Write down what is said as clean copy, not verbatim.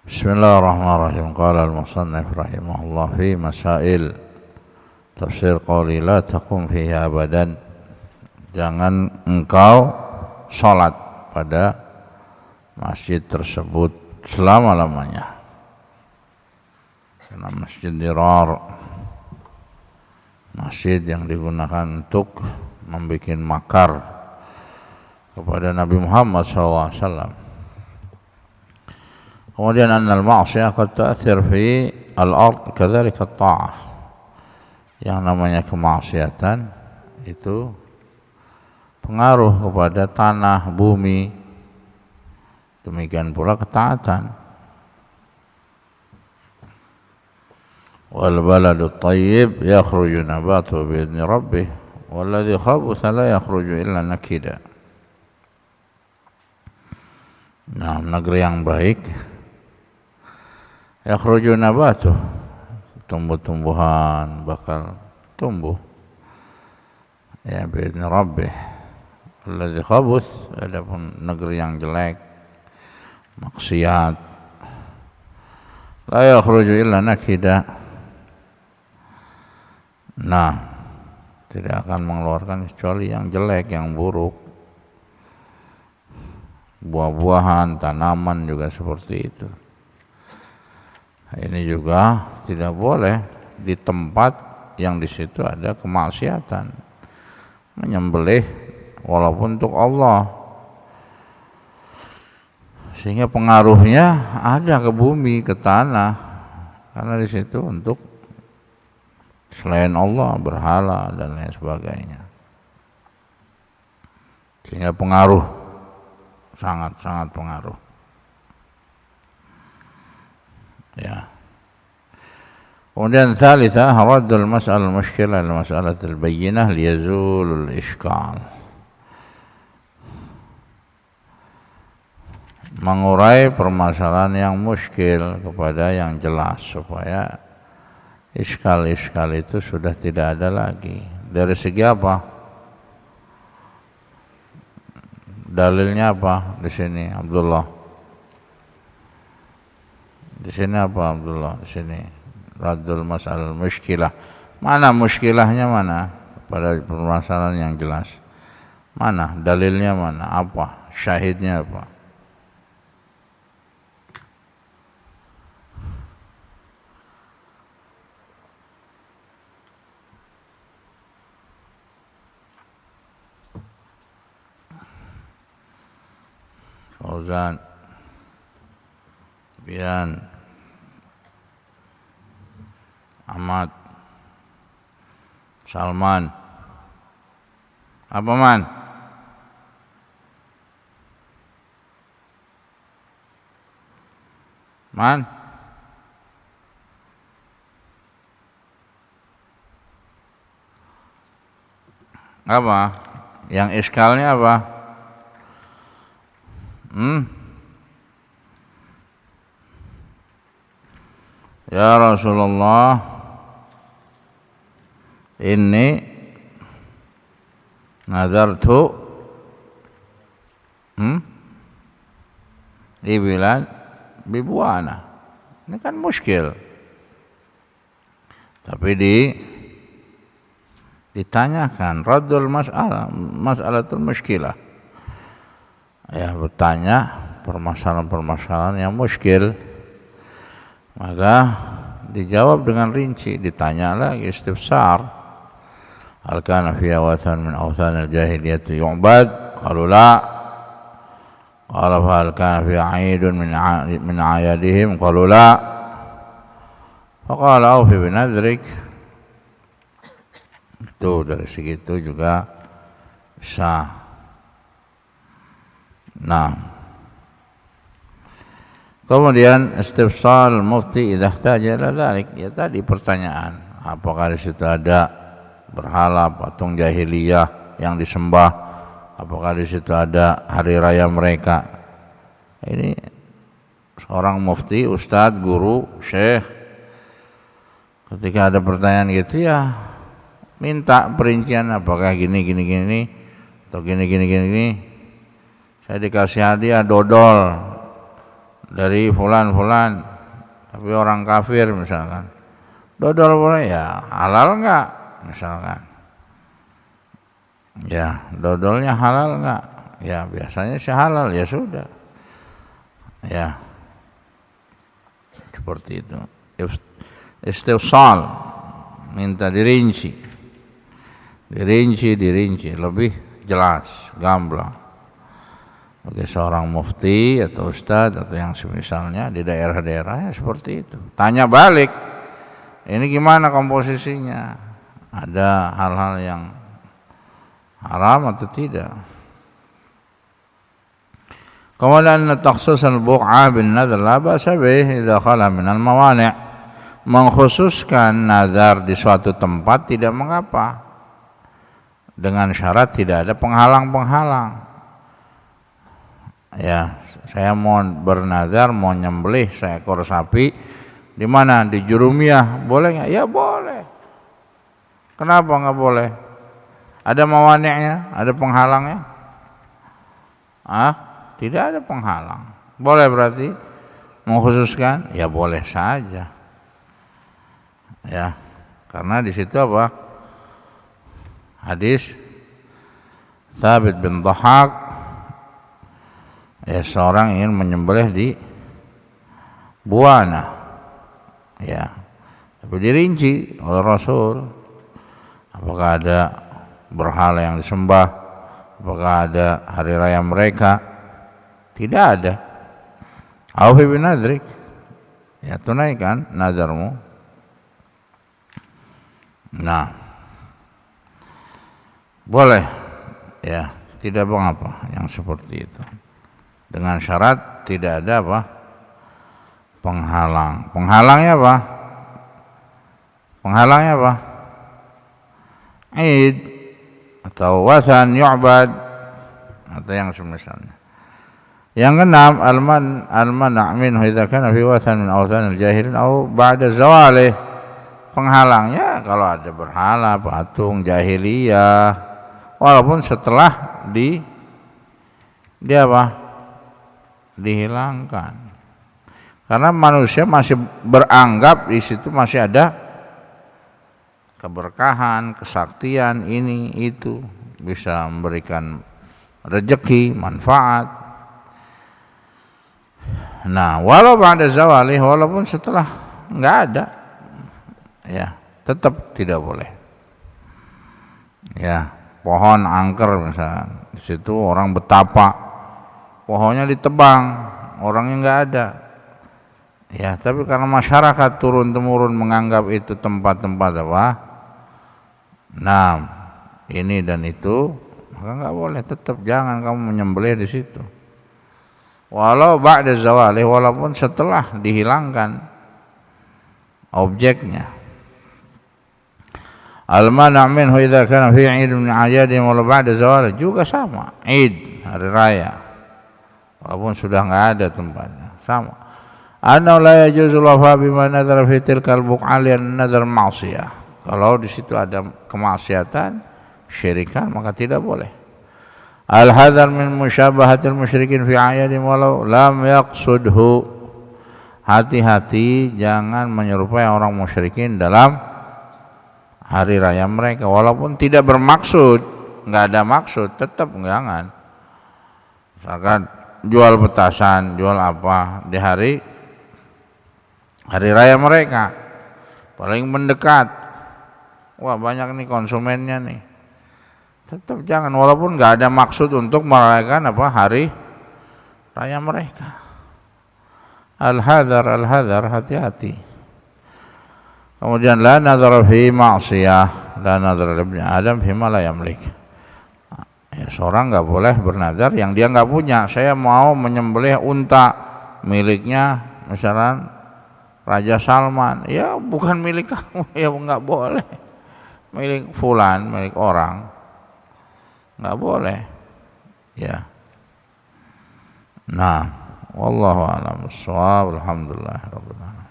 Bismillahirrahmanirrahim. Qala al-musannif rahimahullah fi masail tafsir qawli la taqum fihi abadan. Jangan engkau salat pada masjid tersebut selama-lamanya. Karena masjid dirar, masjid yang digunakan untuk membuat makar kepada Nabi Muhammad SAW. Kemudian annal ma'siyah qad ta'thir fi al-ard kadzalika at-ta'ah. Yang namanya kemaksiatan itu pengaruh kepada tanah, bumi. Demikian pula ketaatan. Wal baladu at-tayyib yakhruju nabatuhu bi idzni rabbih walladhi khabutha la yakhruju illa nakida. Nah, negeri yang baik yakhruju nabatuh, tumbuh-tumbuhan bakal tumbuh ya bi'idzni rabbih. Alladzi khabuth, adapun negeri yang jelek, maksiat, la yakhruju illa nakida. Nah, tidak akan mengeluarkan kecuali yang jelek, yang buruk. Buah-buahan, tanaman juga seperti itu. Ini juga tidak boleh di tempat yang di situ ada kemaksiatan, menyembelih walaupun untuk Allah, sehingga pengaruhnya ada ke bumi, ke tanah, karena di situ untuk selain Allah, berhala dan lain sebagainya, sehingga pengaruh sangat pengaruh. Ya. Kemudian thalitha raddul mas'al mushkilah ila mas'alatil bayyinah liyazulul ishkal. Mengurai permasalahan yang muskil kepada yang jelas supaya iskal-iskal itu sudah tidak ada lagi. Dari segi apa? Dalilnya apa di sini, Abdullah? Di sini apa, Abdullah? Di sini raddul mas'al muskilah. Mana muskilahnya, mana pada permasalahan yang jelas? Mana dalilnya, mana apa? Syahidnya apa? Fauzan, Bian, Ahmad, Salman, apa man? Man? Apa? Yang iskalnya apa? Ya Rasulullah, inni nazartu ibilan bibuana. Ini kan muskil. Tapi ditanyakan raddul mas'alatul muskilah. Ya, bertanya permasalahan-permasalahan yang muskil, maka dijawab dengan rinci. Ditanya lagi istifsar, hal kana fi awathan min awthanil jahiliyati yu'bad? Qalu la. Qala fa hal kana fi 'aidun min a'yadihim? Qalu la. Faqala awfi binadrik. Itu dari segitu juga bisa. Nah, kemudian istifsal mufti idza ihtaja ila dzalik. Ya tadi pertanyaan, apakah di situ ada berhala, patung jahiliyah yang disembah? Apakah di situ ada hari raya mereka? Ini seorang mufti, ustadz, guru, syekh, ketika ada pertanyaan gitu ya minta perincian, apakah gini atau gini. Saya dikasih hadiah dodol dari fulan tapi orang kafir misalkan, dodol boleh ya, halal enggak misalkan, ya dodolnya halal enggak, ya biasanya sih halal, ya sudah, ya seperti itu. Istifsal, minta dirinci lebih jelas, gamblang. Bagi seorang mufti atau ustadz atau yang semisalnya di daerah-daerah ya seperti itu. Tanya balik, ini gimana komposisinya? Ada hal-hal yang haram atau tidak? Kemudian takhsus al-buq'ah bin nadhr la ba'sa bih idza khala min al-mawani'. Mengkhususkan nazar di suatu tempat tidak mengapa, dengan syarat tidak ada penghalang-penghalang. Ya, saya mau bernazar mau nyembelih seekor sapi di mana? Di Jurumiyah, boleh nggak? Ya boleh. Kenapa nggak boleh? Ada mawani'nya, ada penghalangnya? Tidak ada penghalang. Boleh berarti mengkhususkan? Ya boleh saja. Ya, karena di situ apa? Hadis Thabit bin Dhahak, ya seorang ingin menyembelih di Buana, ya tapi dirinci oleh Rasul, apakah ada berhala yang disembah, apakah ada hari raya mereka, tidak ada. Aufi bin nadrik, ya tunaikan nazarmu. Nah boleh, ya tidak mengapa yang seperti itu, dengan syarat tidak ada apa? Penghalang. Penghalangnya apa? Penghalangnya apa? Id atau wasan yu'bad atau yang semisalnya. Yang keenam, al-man' minhu idza kana fi wasan min awsan al-jahilin aw ba'da zawalih. Penghalangnya kalau ada berhala, patung jahiliyah, walaupun setelah dia apa? Dihilangkan. Karena manusia masih beranggap di situ masih ada keberkahan, kesaktian, ini itu bisa memberikan rezeki, manfaat. Nah, walau ba'da zawalih, walaupun setelah enggak ada, ya tetap tidak boleh. Ya, pohon angker misalnya, di situ orang betapa, pohonnya ditebang, orangnya enggak ada. Ya, tapi karena masyarakat turun-temurun menganggap itu tempat-tempat apa? Nah, ini dan itu, maka enggak boleh, tetap jangan kamu menyembelih di situ. Walau ba'da zawalih, walaupun setelah dihilangkan objeknya. Al-man' minhu idza kana fi 'id min a'yadihim walau ba'da zawalih, juga sama. Id, hari raya, walaupun sudah enggak ada tempatnya, sama. Anna la yajuzu lafa bima nadhara fi tilkal buq'ah lian nadhar ma'siyah. Kalau di situ ada kemaksiatan, syirikan, maka tidak boleh. Al-hadar min musyabahatil musyrikin fi a'yadihim walau lam yaqsudhu. Hati-hati jangan menyerupai orang musyrikin dalam hari raya mereka, walaupun tidak bermaksud, enggak ada maksud, tetap jangan. Misalkan jual petasan, jual apa di hari raya mereka, paling mendekat, wah banyak nih konsumennya nih, tetap jangan, walaupun nggak ada maksud untuk merayakan apa hari raya mereka. Al-hadar, hati-hati. Kemudian la nadhara fi ma'siyah, la nadhara ibni Adam fi ma la yamlik. Ya, seorang nggak boleh bernazar yang dia nggak punya. Saya mau menyembelih unta miliknya misalnya Raja Salman, ya bukan milik kamu, ya nggak boleh. Milik fulan, milik orang, nggak boleh. Ya. Nah, wallahu a'lam bishawab. Alhamdulillah rabbil alamin.